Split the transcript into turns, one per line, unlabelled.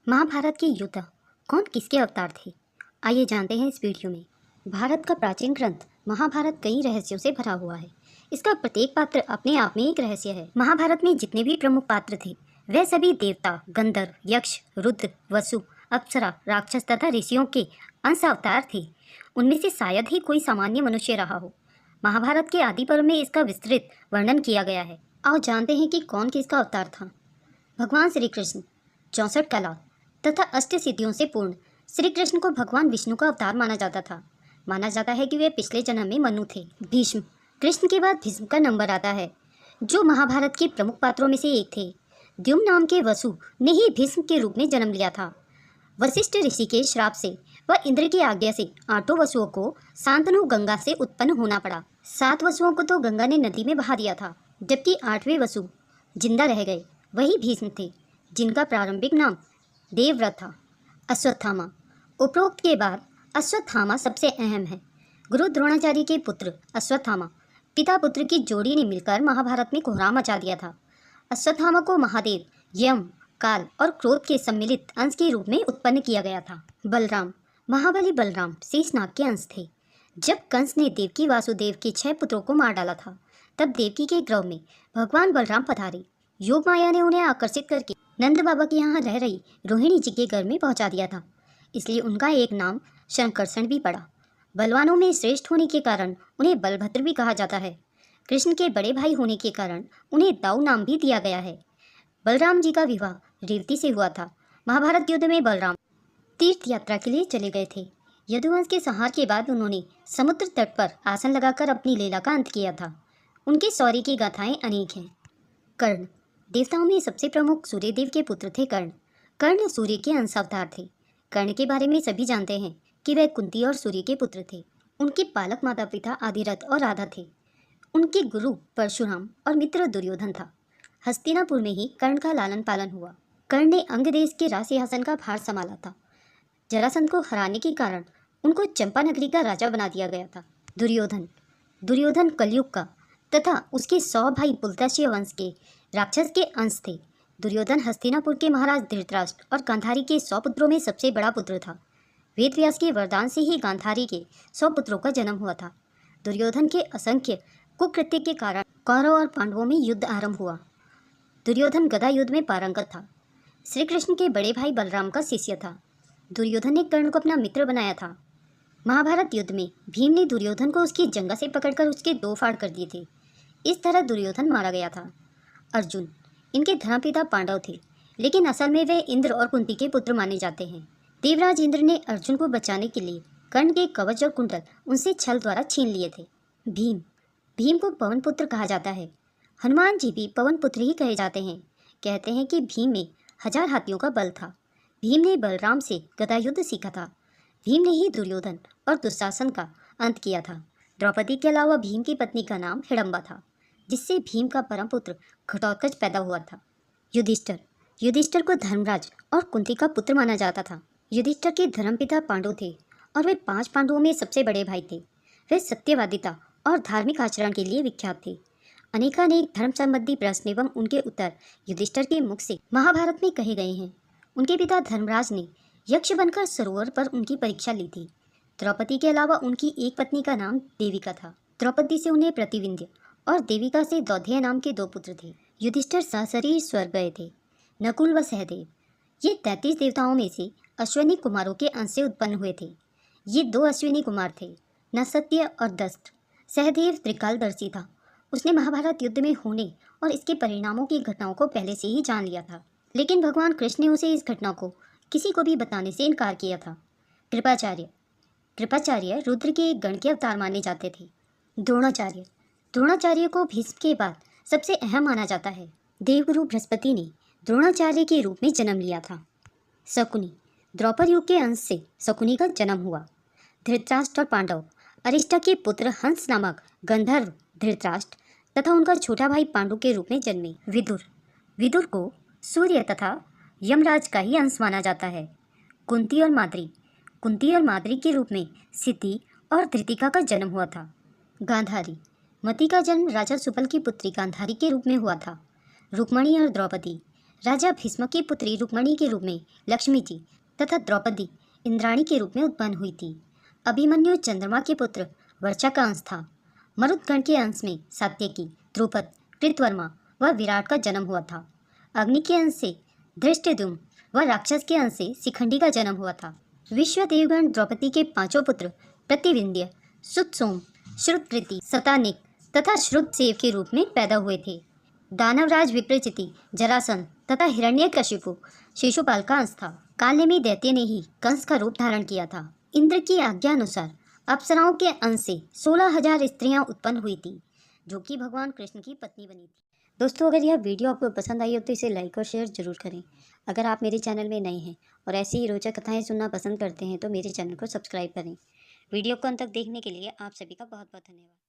महाभारत के योद्धा कौन किसके अवतार थे? आइए जानते हैं इस वीडियो में। भारत का प्राचीन ग्रंथ महाभारत कई रहस्यों से भरा हुआ है। इसका प्रत्येक पात्र अपने आप में एक रहस्य है। महाभारत में जितने भी प्रमुख पात्र थे वे सभी देवता, गंधर्व, यक्ष, रुद्र, वसु, अप्सरा, राक्षस तथा ऋषियों के अंश अवतार थे। उनमें से शायद ही कोई सामान्य मनुष्य रहा हो। महाभारत के आदि पर्व में इसका विस्तृत वर्णन किया गया है। आओ जानते हैं कि कौन किसका अवतार था। भगवान श्री कृष्ण 64 कला तथा अष्ट सिद्धियों से पूर्ण श्री कृष्ण को भगवान विष्णु का अवतार माना जाता था। माना जाता है कि वे पिछले जन्म में मनु थे। भीष्म, कृष्ण के बाद भीष्म का नंबर आता है, जो महाभारत के प्रमुख पात्रों में से एक थे। द्युम नाम के वसु ने ही भीष्म के रूप में जन्म लिया था। वशिष्ठ ऋषि के श्राप से व इंद्र की आज्ञा से 8 वसुओं को शांतनु गंगा से उत्पन्न होना पड़ा। 7 वसुओं को तो गंगा ने नदी में बहा दिया था, जबकि 8वें वसु जिंदा रह गए। वही भीष्म थे, जिनका प्रारंभिक नाम देवव्रत था। अश्वत्थामा, उपरोक्त के बाद अश्वत्थामा सबसे अहम है। गुरु द्रोणाचार्य के पुत्र अश्वत्थामा पिता पुत्र की जोड़ी ने मिलकर महाभारत में कोहराम मचा दिया था। अश्वत्थामा को महादेव, यम, काल और क्रोध के सम्मिलित अंश के रूप में उत्पन्न किया गया था। बलराम, महाबली बलराम शेषनाग के अंश थे। जब कंस ने देवकी वासुदेव के 6 पुत्रों को मार डाला था, तब देवकी के गर्भ में भगवान बलराम पधारे। योग माया ने उन्हें आकर्षित करके नंद बाबा के यहाँ रह रही रोहिणी जी के घर में पहुंचा दिया था। इसलिए उनका एक नाम शंकरषण भी पड़ा। बलवानों में श्रेष्ठ होने के कारण उन्हें बलभद्र भी कहा जाता है। कृष्ण के बड़े भाई होने के कारण उन्हें दाऊ नाम भी दिया गया है। बलराम जी का विवाह रेवती से हुआ था। महाभारत युद्ध में बलराम तीर्थ यात्रा के लिए चले गए थे। यदुवंश के संहार के बाद उन्होंने समुद्र तट पर आसन लगाकर अपनी लीला का अंत किया था। उनके शौर्य की गाथाएं अनेक हैं। कर्ण, देवताओं में सबसे प्रमुख सूर्यदेव के पुत्र थे कर्ण। कर्ण सूर्य के अंश अवतार थे। कर्ण के बारे में सभी जानते हैं कि वह कुंती और सूर्य के पुत्र थे। उनके पालक माता पिता आदिरथ और राधा थे। उनके गुरु परशुराम और मित्र दुर्योधन था। हस्तिनापुर में ही कर्ण का लालन पालन हुआ। कर्ण ने अंग देश के राज सिंहासन का भार संभाला था। जरासंध को हराने के कारण उनको चंपा नगरी का राजा बना दिया गया था। दुर्योधन कलयुग का तथा उसके 100 भाई पुलत्य वंश के राक्षस के अंश थे। दुर्योधन हस्तिनापुर के महाराज धृतराष्ट्र और गांधारी के 100 पुत्रों में सबसे बड़ा पुत्र था। वेदव्यास के वरदान से ही गांधारी के 100 पुत्रों का जन्म हुआ था। दुर्योधन के असंख्य कुकृत्य के कारण कौरव और पांडवों में युद्ध आरंभ हुआ। दुर्योधन गदा युद्ध में पारंगत था। श्री कृष्ण के बड़े भाई बलराम का शिष्य था। दुर्योधन ने कर्ण को अपना मित्र बनाया था। महाभारत युद्ध में भीम ने दुर्योधन को उसकी जंगा से पकड़कर उसके 2 फाड़ कर दिए थे। इस तरह दुर्योधन मारा गया था। अर्जुन, इनके धर्मपिता पांडव थे, लेकिन असल में वे इंद्र और कुंती के पुत्र माने जाते हैं। देवराज इंद्र ने अर्जुन को बचाने के लिए कर्ण के कवच और कुंडल उनसे छल द्वारा छीन लिए थे। भीम को पवन पुत्र कहा जाता है। हनुमान जी भी पवन पुत्र ही कहे जाते हैं। कहते हैं कि भीम में 1000 हाथियों का बल था। भीम ने बलराम से गदा युद्ध सीखा था। भीम ने ही दुर्योधन और दुशासन का अंत किया था। द्रौपदी के अलावा भीम की पत्नी का नाम हिडम्बा था, जिससे भीम का परम पुत्र घटोत्कच पैदा हुआ था। युधिष्ठिर को धर्मराज और कुंती का पुत्र माना जाता था। युधिष्ठिर के धर्मपिता पांडु थे और वे 5 पांडवों में सबसे बड़े भाई थे। वे सत्यवादिता और धार्मिक आचरण के लिए विख्यात थे। अनेकानेक धर्म संबंधी प्रश्न एवं उनके उत्तर युधिष्ठिर के मुख से महाभारत में कहे गए हैं। उनके पिता धर्मराज ने यक्ष बनकर सरोवर पर उनकी परीक्षा ली थी। द्रौपदी के अलावा उनकी एक पत्नी का नाम देविका था। द्रौपदी से उन्हें प्रतिविंध्य और देविका से दौध्यय नाम के 2 पुत्र थे। युधिष्ठिर सशरीर स्वर्ग गए थे। नकुल व सहदेव, ये 33 देवताओं में से अश्विनी कुमारों के अंश से उत्पन्न हुए थे। ये 2 अश्विनी कुमार थे, नसत्य और दस्त। सहदेव त्रिकालदर्शी था। उसने महाभारत युद्ध में होने और इसके परिणामों की घटनाओं को पहले से ही जान लिया था, लेकिन भगवान कृष्ण ने उसे इस घटना को किसी को भी बताने से इनकार किया था। कृपाचार्य रुद्र के एक गण के अवतार माने जाते थे। द्रोणाचार्य को भीष्म के बाद सबसे अहम माना जाता है। देवगुरु बृहस्पति ने द्रोणाचार्य के रूप में जन्म लिया था। शकुनी, द्रौपद युग के अंश से शकुनी का जन्म हुआ। धृतराष्ट्र और पांडव अरिष्टा के पुत्र हंस नामक गंधर्व धृतराष्ट्र तथा उनका छोटा भाई पांडु के रूप में जन्मे। विदुर को सूर्य तथा यमराज का ही अंश माना जाता है। कुंती और माद्री के रूप में सिद्धि और धृतिका का जन्म हुआ था। गांधारी, मति का जन्म राजा सुपल की पुत्री गांधारी के रूप में हुआ था। रुक्मणी और द्रौपदी, राजा भीष्म की पुत्री रुक्मणी के रूप में लक्ष्मी जी तथा द्रौपदी इंद्राणी के रूप में उत्पन्न हुई थी। अभिमन्यु चंद्रमा के पुत्र वर्चा का अंश था। मरुदगण के अंश में सात्यकी, द्रुपद, कृतवर्मा व विराट का जन्म हुआ था। अग्नि के अंश से धृष्टद्युम्न व राक्षस के अंश से शिखंडी का जन्म हुआ था। विश्वदेवगण द्रौपदी के पांचों पुत्र प्रतिविंध्य, सुतसोम, श्रुतकृति, शतानिक तथा श्रुतसेव के रूप में पैदा हुए थे। दानवराज विप्रचिति, जरासंध तथा हिरण्यकशिपु शिशुपाल का अंश था। कालनेमी दैत्य ने ही कंस का रूप धारण किया था। इंद्र की आज्ञा अनुसार अप्सराओं के अंश से 16,000 स्त्रियां उत्पन्न हुई थी, जो कि भगवान कृष्ण की पत्नी बनी थी। दोस्तों, अगर यह वीडियो आपको पसंद आई हो तो इसे लाइक और शेयर जरूर करें। अगर आप मेरे चैनल में नए हैं और ऐसी ही रोचक कथाएं सुनना पसंद करते हैं तो मेरे चैनल को सब्सक्राइब करें। वीडियो को अंत तक देखने के लिए आप सभी का बहुत बहुत धन्यवाद।